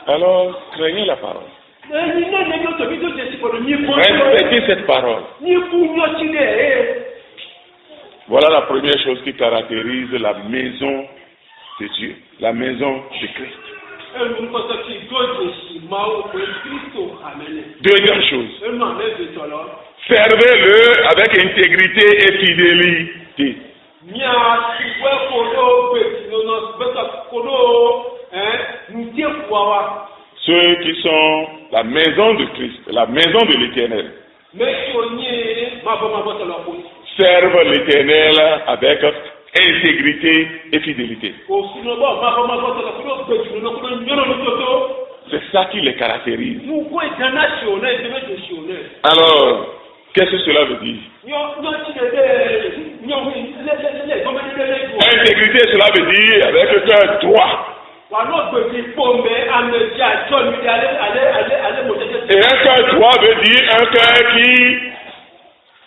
Alors, craignez la parole. Respectez cette parole. Voilà la première chose qui caractérise la maison de Dieu, la maison de Christ. Deuxième chose, servez-le avec intégrité et fidélité. Ceux qui sont la maison de Christ, la maison de l'Éternel, servent l'Éternel avec intégrité et fidélité. C'est ça qui les caractérise. Alors, qu'est-ce que cela veut dire? Intégrité, cela veut dire avec le cœur droit. Et un cœur droit veut dire un cœur qui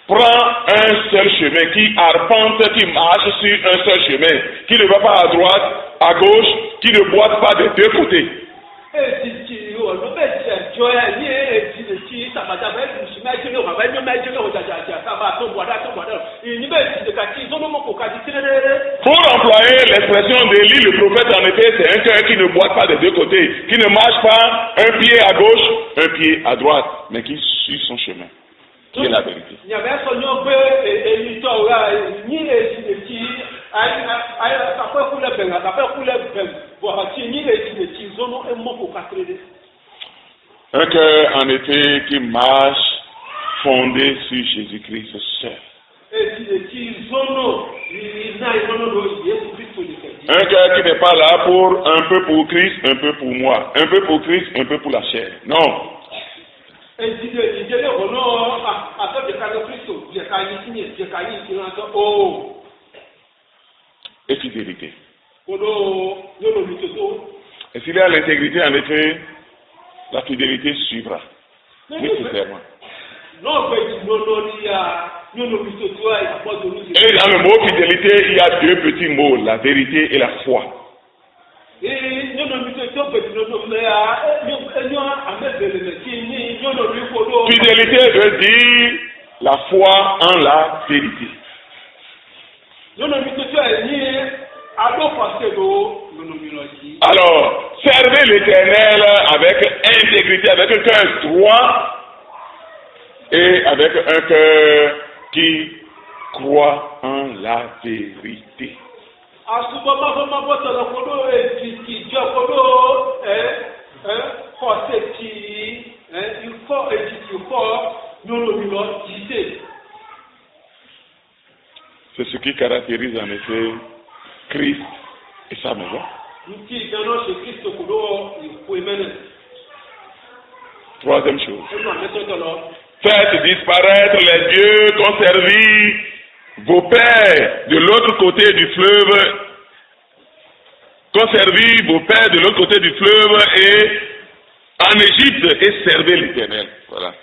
prend un seul chemin, qui arpente, qui marche sur un seul chemin, qui ne va pas à droite, à gauche, qui ne boite pas des deux côtés. Pour employer l'expression d'Élie, le prophète, en effet, c'est un cœur qui ne boite pas des deux côtés, qui ne marche pas un pied à gauche, un pied à droite, mais qui suit son chemin. Qui est la vérité. Un cœur, en effet, qui marche fondé sur Jésus-Christ seul. Un cœur qui n'est pas là pour un peu pour Christ, un peu pour moi, un peu pour Christ, un peu pour la chair. Non. Et fidélité. Et s'il y a l'intégrité, en effet, la fidélité suivra. Nécessairement. Et dans le mot fidélité, il y a deux petits mots, la vérité et la foi. Fidélité veut dire la foi en la vérité. Alors, servez l'Éternel avec intégrité, avec un cœur droit et avec un cœur qui croit en la vérité. C'est ce qui caractérise en effet Christ et sa maison. Troisième chose. Faites disparaître les dieux qu'ont servi vos pères de l'autre côté du fleuve, qu'ont servi vos pères de l'autre côté du fleuve et en Égypte et servez l'Éternel. Voilà.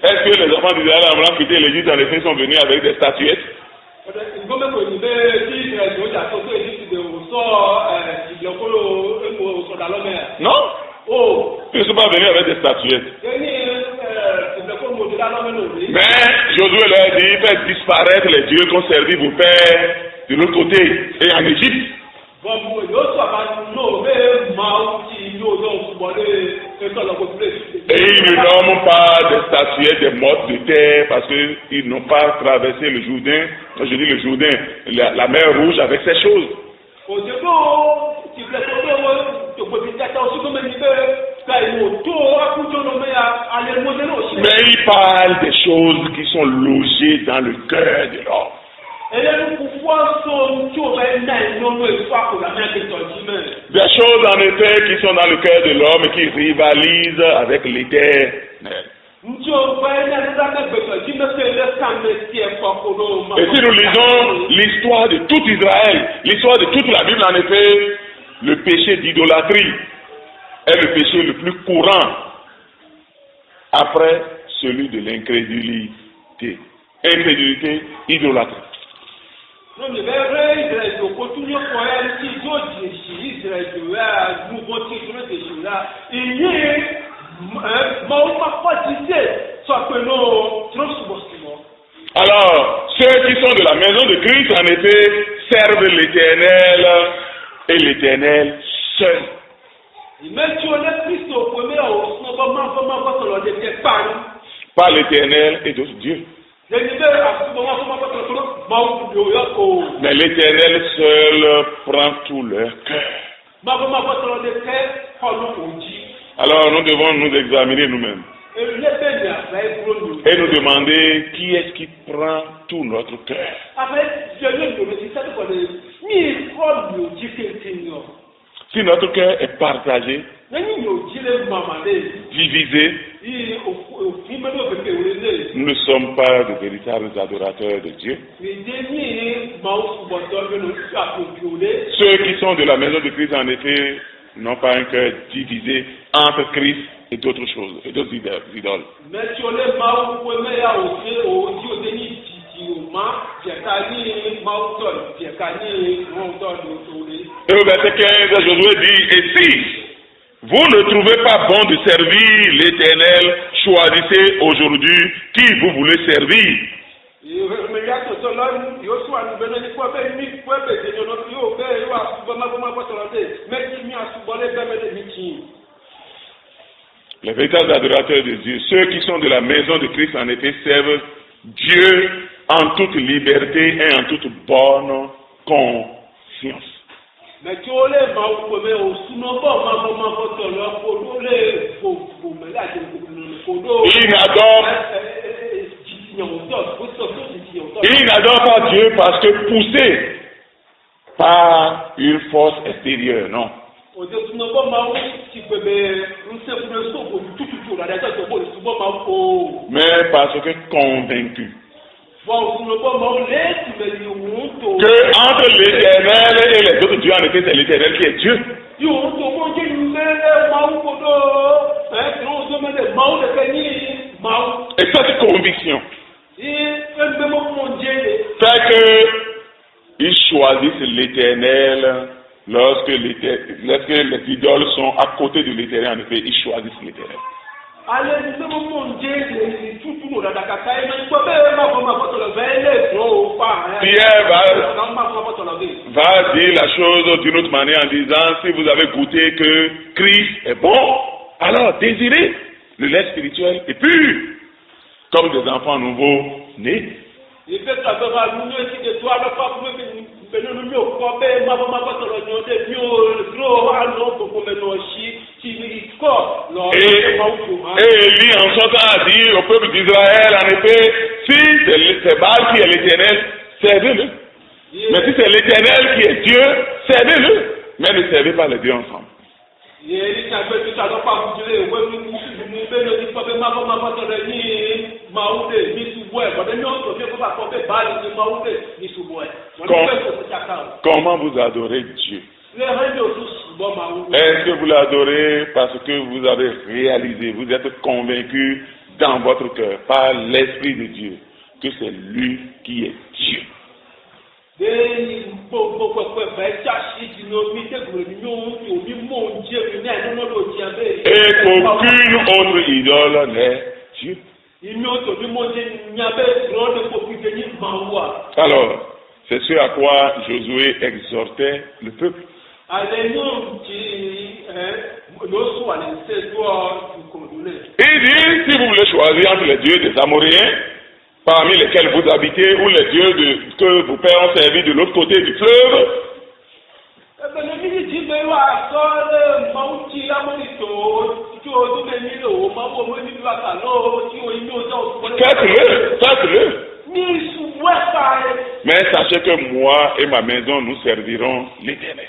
Est-ce que les enfants d'Israël avant quitter l'Égypte en effet sont venus avec des statuettes? Non. Ils ne sont pas venus avec des statuettes. Mais Josué leur dit, faites disparaître les dieux qu'ont servi vos pères de l'autre côté et en Égypte. Et ils ne nomment pas des statuettes, des mottes de terre, parce qu'ils n'ont pas traversé le Jourdain, quand je dis le Jourdain, la mer Rouge avec ces choses. Mais il parle des choses qui sont logées dans le cœur de l'homme. Des choses en effet qui sont dans le cœur de l'homme et qui rivalisent avec l'Éternel. Et si nous lisons l'histoire de tout Israël, l'histoire de toute la Bible, en effet, le péché d'idolâtrie est le péché le plus courant après celui de l'incrédulité. Incrédulité, idolâtrie. Alors, ceux qui sont de la maison de Christ, en effet, servent l'Éternel et l'Éternel seul. Pas l'Éternel et d'autres dieux. Mais l'Éternel seul prend tout leur cœur. Alors nous devons nous examiner nous-mêmes et nous demander qui est-ce qui prend tout notre cœur. Si notre cœur est partagé, divisé, nous ne sommes pas de véritables adorateurs de Dieu. Ceux qui sont de la maison de Christ, en effet, n'ont pas un cœur divisé entre Christ et d'autres choses, et d'autres idoles. Et au verset 15, Josué dit, et si vous ne trouvez pas bon de servir l'Éternel, choisissez aujourd'hui qui vous voulez servir. Les véritables adorateurs de Dieu, ceux qui sont de la maison de Christ, en effet, servent Dieu en toute liberté et en toute bonne conscience. Il n'adore pas Dieu parce que poussé par une force extérieure, non. Mais parce que convaincu que entre l'Éternel et les autres dieux, en effet, c'est l'Éternel qui est Dieu. Et cette conviction fait qu'ils choisissent l'Éternel lorsque les idoles sont à côté de l'Éternel. En effet, ils choisissent l'Éternel. Pierre va dire la chose d'une autre manière en disant, si vous avez goûté que Christ est bon, alors désirez le lait spirituel et pur, comme des enfants nouveaux nés. Et Élie en sortant a dit au peuple d'Israël, en effet, si c'est Baal qui est l'Éternel, servez-le. Mais si c'est l'Éternel qui est Dieu, servez-le. Mais ne servez pas les deux ensemble. Comment vous adorez Dieu? Est-ce que vous l'adorez parce que vous avez réalisé, vous êtes convaincu dans votre cœur, par l'Esprit de Dieu, que c'est lui qui est Dieu? Et qu'aucune autre idole n'est Dieu. Alors, c'est ce à quoi Josué exhortait le peuple. Il dit, si vous voulez choisir entre les dieux des Amoréens, parmi lesquels vous habitez, ou les dieux que vos pères ont servi de l'autre côté du fleuve, faites-le. Mais sachez que moi et ma maison, nous servirons l'Éternel.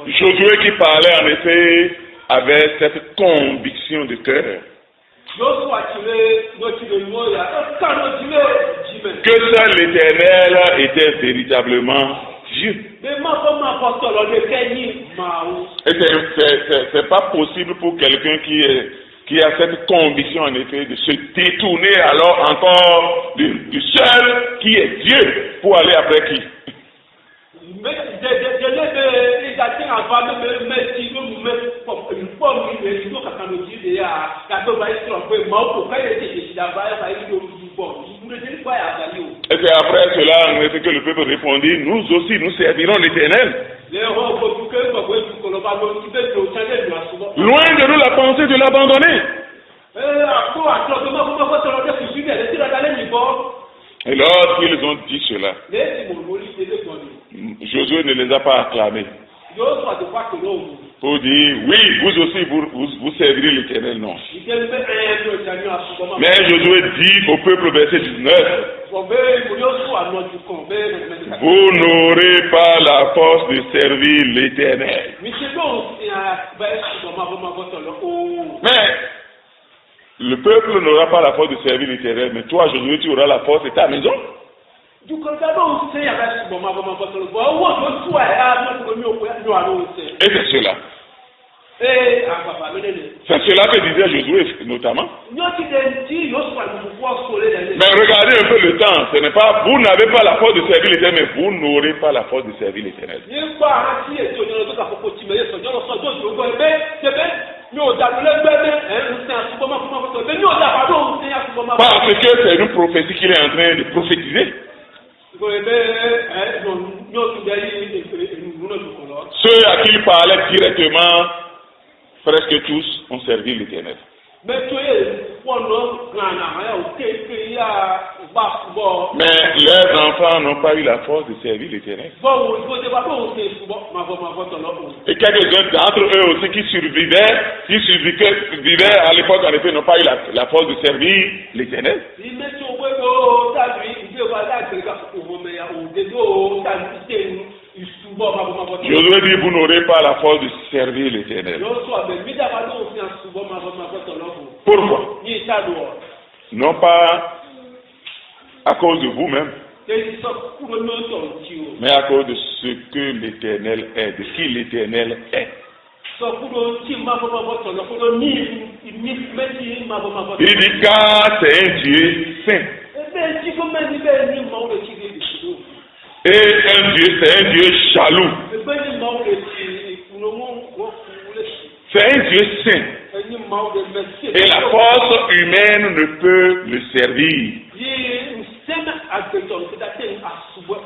Josué qui parlait en effet avait cette conviction de cœur que seul l'Éternel était véritablement Dieu. Et c'est pas possible pour quelqu'un qui est qui a cette conviction en effet de se détourner alors encore du seul qui est Dieu pour aller après qui? Et puis après cela, en effet, que le peuple répondit, nous aussi nous servirons l'Éternel. Loin de nous la pensée de l'abandonner. Et lorsqu'ils ont dit cela, Josué ne les a pas acclamés pour dire, oui, vous aussi, vous servirez l'Éternel, non. Mais Josué dit au peuple, verset 19, vous n'aurez pas la force de servir l'Éternel. Mais le peuple n'aura pas la force de servir l'Éternel, mais toi, Josué, tu auras la force de ta maison. Et c'est cela. C'est cela que disait Josué notamment. Mais regardez un peu le temps. Ce n'est pas vous n'avez pas la force de servir l'Éternel, mais vous n'aurez pas la force de servir l'Éternel. Parce que c'est une prophétie qu'il est en train de prophétiser. Ceux à qui il parlait directement, presque tous ont servi l'Éternel. Mais leurs enfants n'ont pas eu la force de servir l'Éternel. Et quelques-uns d'entre eux aussi qui survivaient à l'époque, en effet, n'ont pas eu la force de servir l'Éternel. Josué dit, vous n'aurez pas la force de servir l'Éternel. Pourquoi? Non pas à cause de vous-même, mais à cause de ce que l'Éternel est, de qui l'Éternel est. Il dit car c'est un Dieu saint. Et un Dieu, c'est un Dieu jaloux. C'est un Dieu saint. Et la force humaine ne peut le servir.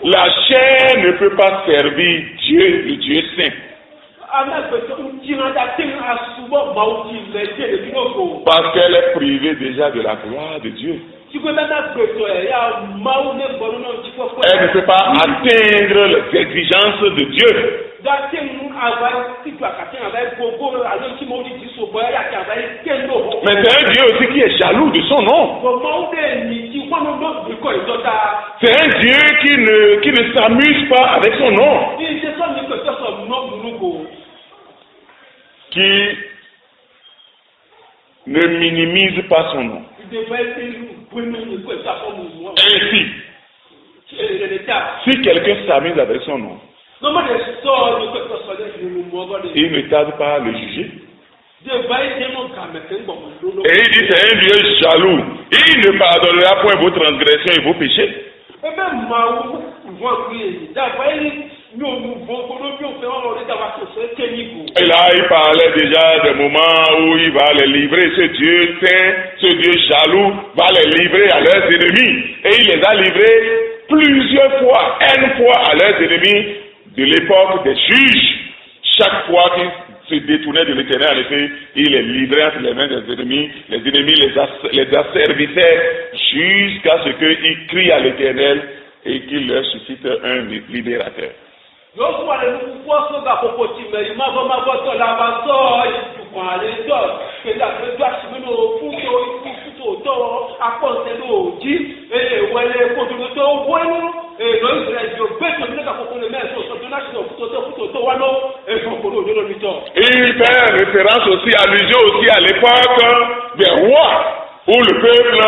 La chair ne peut pas servir Dieu, le Dieu saint. Parce qu'elle est privée déjà de la gloire de Dieu. Elle ne peut pas atteindre les exigences de Dieu. Mais c'est un Dieu aussi qui est jaloux de son nom. C'est un Dieu qui ne s'amuse pas avec son nom. Qui ne minimise pas son nom. Ainsi, si quelqu'un s'amuse avec son nom, il ne tarde pas à le juger. Et il dit c'est un Dieu jaloux. Il ne pardonnera point vos transgressions et vos péchés. Et là, il parlait déjà des moments où il va les livrer, ce Dieu saint, ce Dieu jaloux, va les livrer à leurs ennemis. Et il les a livrés plusieurs fois, une fois à leurs ennemis de l'époque des juges. Chaque fois qu'ils se détournaient de l'Éternel, en effet, il les livrait entre les mains des ennemis. Les ennemis les asservissaient jusqu'à ce qu'ils crient à l'Éternel et qu'il leur suscite un libérateur. Et ainsi, il fait référence aussi, allusion aussi à l'époque des rois, où le peuple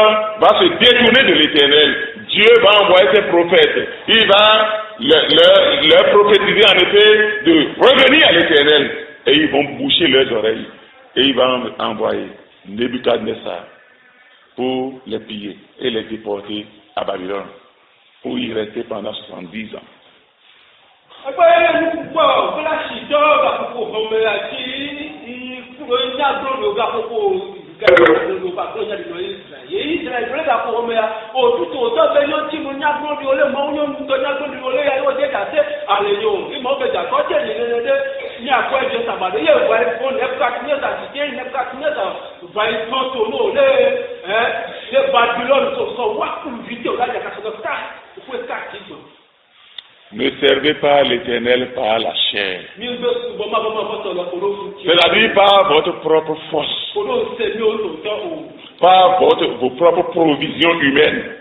va se détourner de l'Éternel. Dieu va envoyer ses prophètes. Il va leur prophétiser en effet de revenir à l'Éternel. Et ils vont boucher leurs oreilles. Et il va envoyer Nebuchadnezzar pour les piller et les déporter à Babylone, pour y rester pendant 70 ans. Ne servez pas l'Éternel par la chair, c'est-à-dire par votre propre force, par vos propres provisions humaines.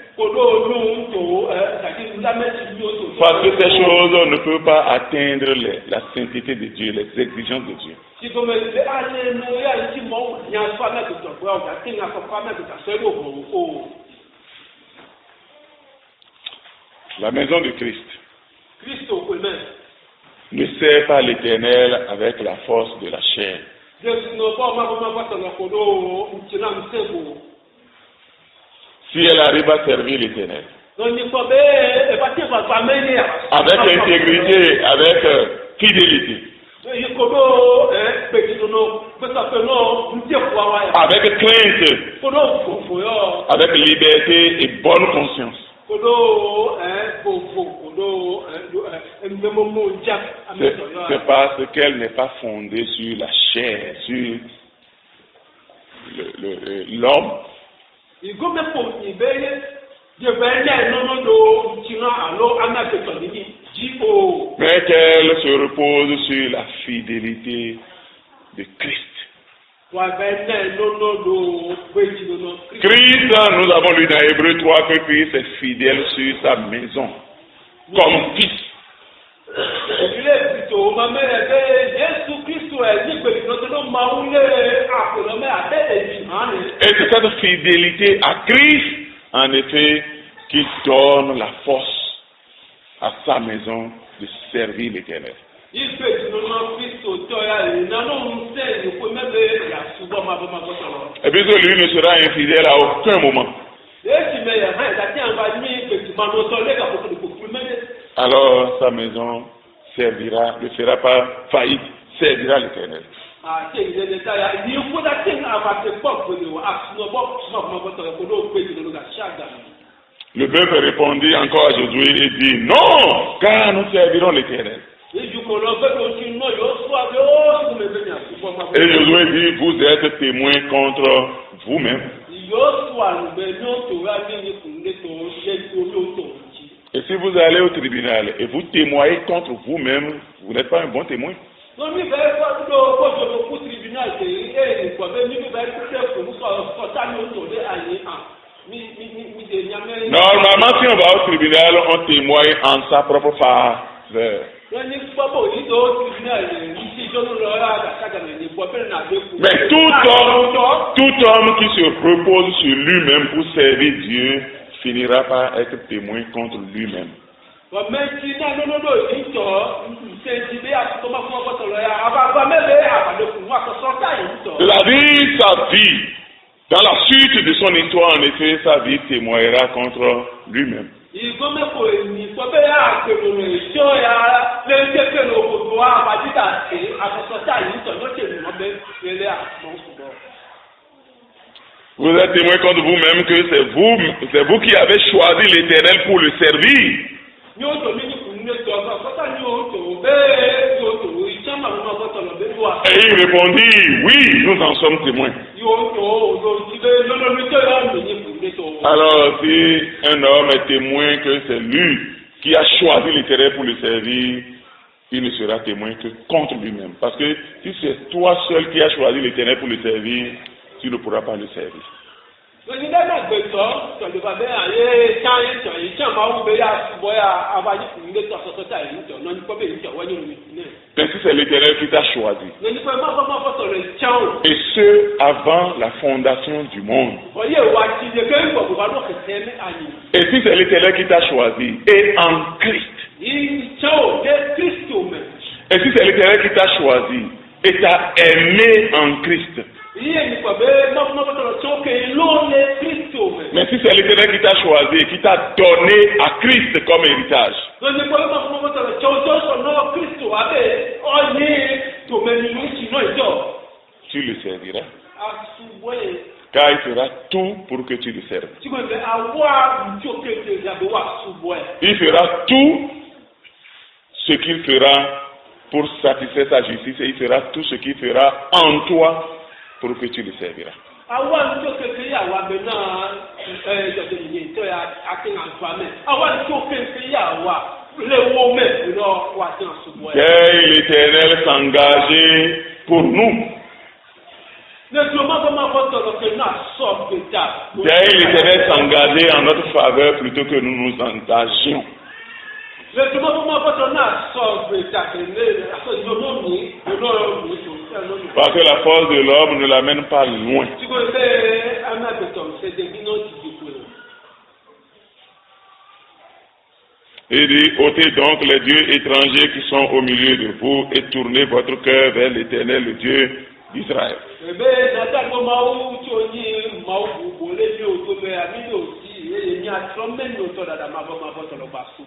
Parce que ces choses ne peuvent pas atteindre la sainteté de Dieu, les exigences de Dieu. La maison de Christ ne sert pas l'Éternel avec la force de la chair. Si elle arrive à servir l'Éternel avec intégrité, avec fidélité, avec crainte, avec liberté et bonne conscience, c'est parce qu'elle n'est pas fondée sur la chair, sur l'homme. Mais qu'elle se repose sur la fidélité de Christ. Christ, nous avons lu dans Hébreux 3 que Christ est fidèle sur sa maison, comme fils. Et c'est cette fidélité à Christ, en effet, qui donne la force à sa maison de servir l'Éternel. Et puis lui ne sera infidèle à aucun moment. Alors sa maison servira, ne sera pas faillite, servira l'Éternel. Le peuple répondit encore à Josué et dit non, car nous servirons l'Éternel. Et Josué dit, vous êtes témoins contre vous-même. Et si vous allez au tribunal et vous témoignez contre vous-même, vous n'êtes pas un bon témoin. Normalement, si on va au tribunal, on témoigne en sa propre faveur. Mais tout homme qui se repose sur lui-même pour servir Dieu finira par être témoin contre lui-même. La vie, sa vie, dans la suite de son histoire, en effet, sa vie témoignera contre lui-même. Vous êtes témoin contre vous-même que c'est vous qui avez choisi l'Éternel pour le servir. Et il répondit, oui, nous en sommes témoins. Alors, si un homme est témoin que c'est lui qui a choisi l'Éternel pour le servir, il ne sera témoin que contre lui-même. Parce que si c'est toi seul qui as choisi l'Éternel pour le servir, tu ne pourras pas le servir. Mais si c'est l'Éternel qui t'a choisi, et ce avant la fondation du monde, et si c'est l'Éternel qui t'a choisi, et en Christ, et si c'est l'Éternel qui t'a choisi, et t'a aimé en Christ, Mais si c'est l'Éternel qui t'a choisi, qui t'a donné à Christ comme héritage, tu le serviras. Car il fera tout pour que tu le serves. Il fera tout ce qu'il fera pour satisfaire sa justice et il fera tout ce qu'il fera en toi pour que tu le serviras. Dès l'Éternel s'engageait pour nous. Dès l'Éternel s'engageait en notre faveur plutôt que nous nous engagions. Parce que la force de l'homme ne l'amène pas loin. Il dit, ôtez donc les dieux étrangers qui sont au milieu de vous et tournez votre cœur vers l'Éternel, le Dieu d'Israël.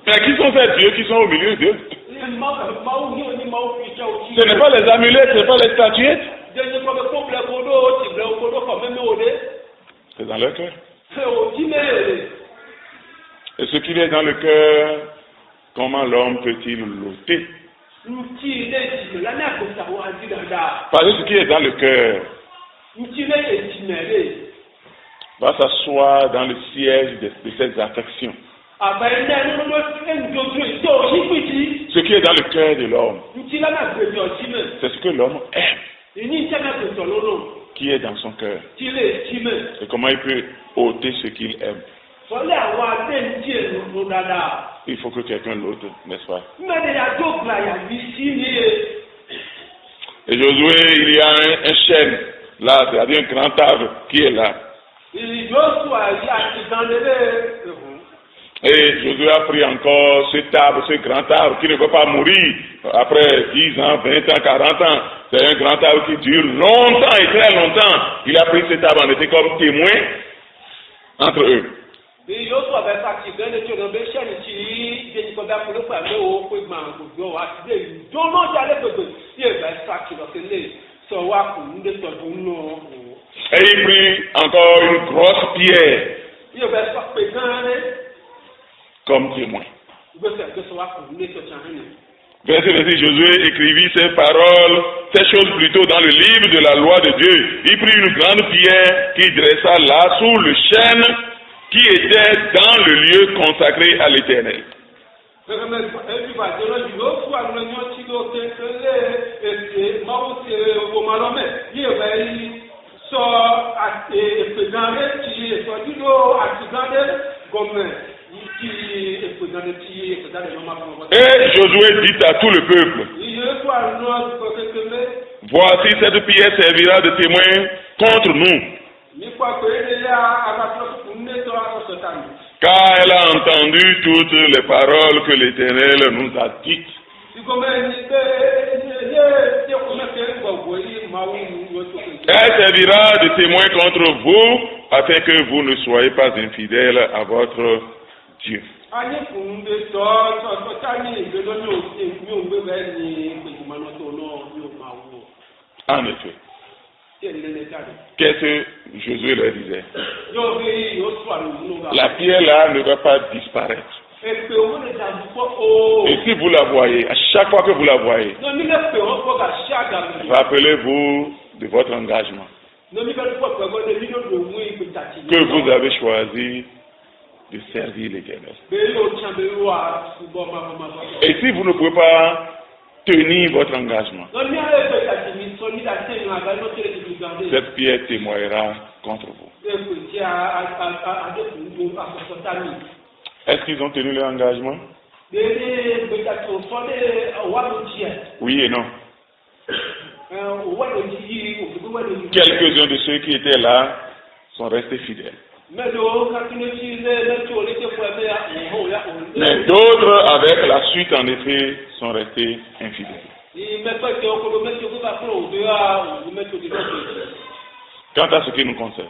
Mais qui sont ces dieux qui sont au milieu d'eux? Ce n'est pas les amulettes, ce n'est pas les statuettes. C'est dans leur cœur. Et ce qui est dans le cœur, comment l'homme peut-il l'ôter? Parce que ce qui est dans le cœur va s'asseoir dans le siège de ces affections. Ce qui est dans le cœur de l'homme, c'est ce que l'homme aime, qui est dans son cœur. Et comment il peut ôter ce qu'il aime? Il faut que quelqu'un l'ôte, n'est-ce pas? Et Josué, il y a un chêne là, c'est-à-dire un grand arbre qui est là. Et Josué a pris encore cet arbre, ce grand arbre qui ne peut pas mourir après 10 ans, 20 ans, 40 ans. C'est un grand arbre qui dure longtemps et très longtemps. Il a pris cet arbre, on était comme témoin entre eux. Et il prit encore une grosse pierre comme témoin. Verset 26, Josué écrivit ces paroles, ces choses plutôt dans le livre de la loi de Dieu. Il prit une grande pierre qui dressa là sous le chêne qui était dans le lieu consacré à l'Éternel. Et Josué dit à tout le peuple, voici cette pierre servira de témoin contre nous. Car elle a entendu toutes les paroles que l'Éternel nous a dites. Elle servira de témoin contre vous, afin que vous ne soyez pas infidèles à votre Dieu. En effet. Qu'est-ce que Josué leur disait? La pierre là ne va pas disparaître. Et si vous la voyez, à chaque fois que vous la voyez, rappelez-vous de votre engagement que vous avez choisi de servir l'Éternel. Et si vous ne pouvez pas tenir votre engagement, cette pierre témoignera contre vous. Est-ce qu'ils ont tenu leur engagement? Oui et non. Quelques-uns de ceux qui étaient là sont restés fidèles. Mais d'autres, avec la suite, en effet, sont restés infidèles. Quant à ce qui nous concerne,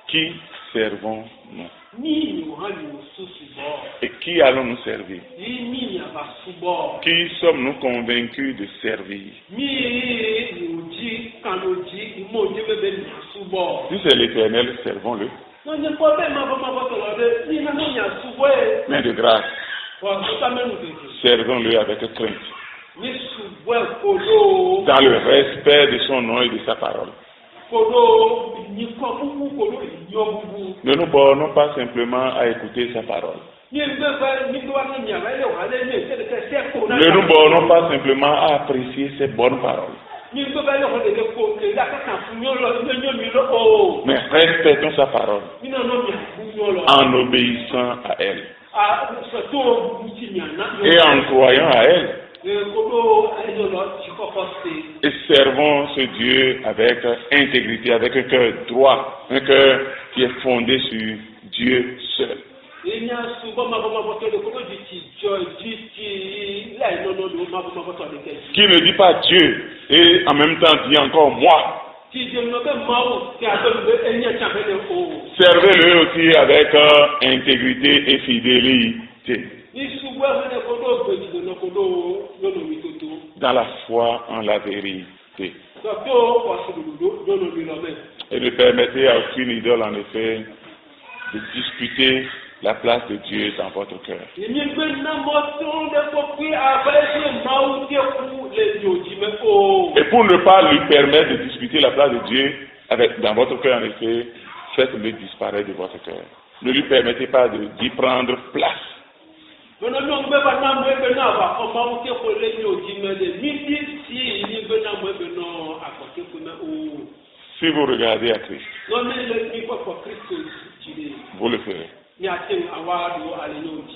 qui servons-nous? Et qui allons-nous servir? Qui sommes-nous convaincus de servir? Si c'est l'Éternel, servons-le. Mais de grâce, servons-le avec crainte, dans le respect de son nom et de sa parole. Ne nous bornons pas simplement à écouter sa parole. Ne nous bornons pas simplement à apprécier ses bonnes paroles. Mais respectons sa parole en obéissant à elle et en croyant à elle. Et servons ce Dieu avec intégrité, avec un cœur droit, un cœur qui est fondé sur Dieu seul. Qui ne dit pas Dieu et en même temps dit encore moi. Servez-le aussi avec intégrité et fidélité. Dans la foi en la vérité. Et ne permettez à aucune idole en effet de disputer la place de Dieu dans votre cœur. Et pour ne pas lui permettre de disputer la place de Dieu dans votre cœur en effet, faites-le disparaître de votre cœur. Ne lui permettez pas d'y prendre place. Si vous regardez à Christ, vous le ferez.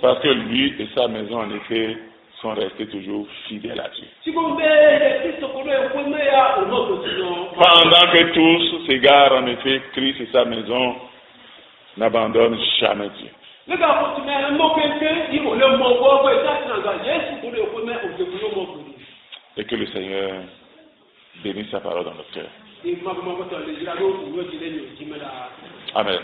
Parce que lui et sa maison, en effet, sont restés toujours fidèles à Dieu. Pendant que tous s'égarent, en effet, Christ et sa maison n'abandonnent jamais Dieu. Et que le Seigneur bénisse sa parole dans notre cœur. Amen.